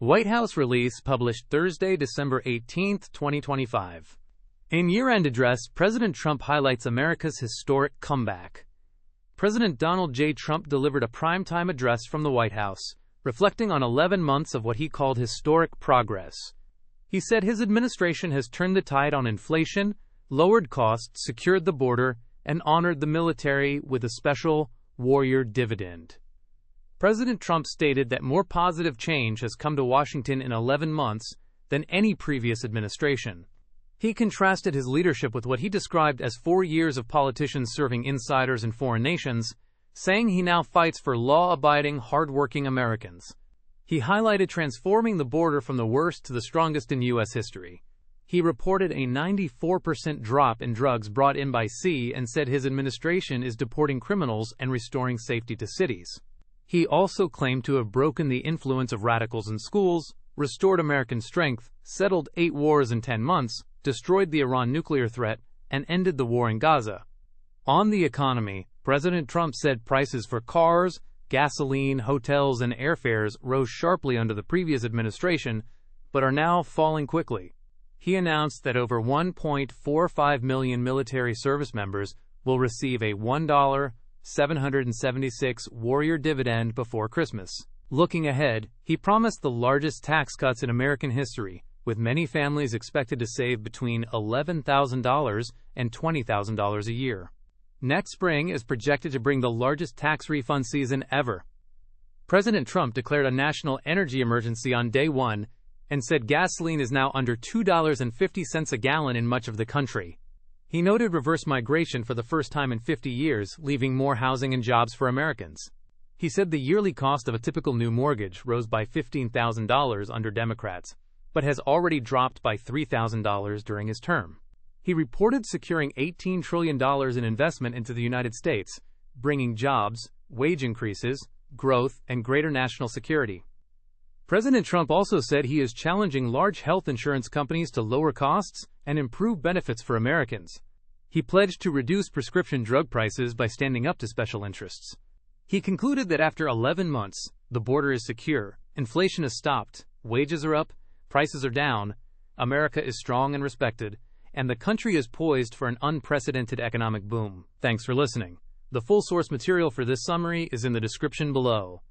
White House release published Thursday, December 18, 2025. In year-end address, President Trump highlights America's historic comeback. President Donald J. Trump delivered a primetime address from the White House, reflecting on 11 months of what he called historic progress. He said his administration has turned the tide on inflation, lowered costs, secured the border, and honored the military with a special warrior dividend. President Trump stated that more positive change has come to Washington in 11 months than any previous administration. He contrasted his leadership with what he described as 4 years of politicians serving insiders in foreign nations, saying he now fights for law-abiding, hard-working Americans. He highlighted transforming the border from the worst to the strongest in U.S. history. He reported a 94% drop in drugs brought in by sea and said his administration is deporting criminals and restoring safety to cities. He also claimed to have broken the influence of radicals in schools, restored American strength, settled 8 wars in 10 months, destroyed the Iran nuclear threat, and ended the war in Gaza. On the economy, President Trump said prices for cars, gasoline, hotels, and airfares rose sharply under the previous administration, but are now falling quickly. He announced that over 1.45 million military service members will receive a $1.776 warrior dividend before Christmas. Looking ahead, he promised the largest tax cuts in American history, with many families expected to save between $11,000 and $20,000 a year. Next spring is projected to bring the largest tax refund season ever. President Trump declared a national energy emergency on day one and said gasoline is now under $2.50 a gallon in much of the country. He noted reverse migration for the first time in 50 years, leaving more housing and jobs for Americans. He said the yearly cost of a typical new mortgage rose by $15,000 under Democrats, but has already dropped by $3,000 during his term. He reported securing $18 trillion in investment into the United States, bringing jobs, wage increases, growth, and greater national security. President Trump also said he is challenging large health insurance companies to lower costs and improve benefits for Americans. He pledged to reduce prescription drug prices by standing up to special interests. He concluded that after 11 months, the border is secure, inflation has stopped, wages are up, prices are down, America is strong and respected, and the country is poised for an unprecedented economic boom. Thanks for listening. The full source material for this summary is in the description below.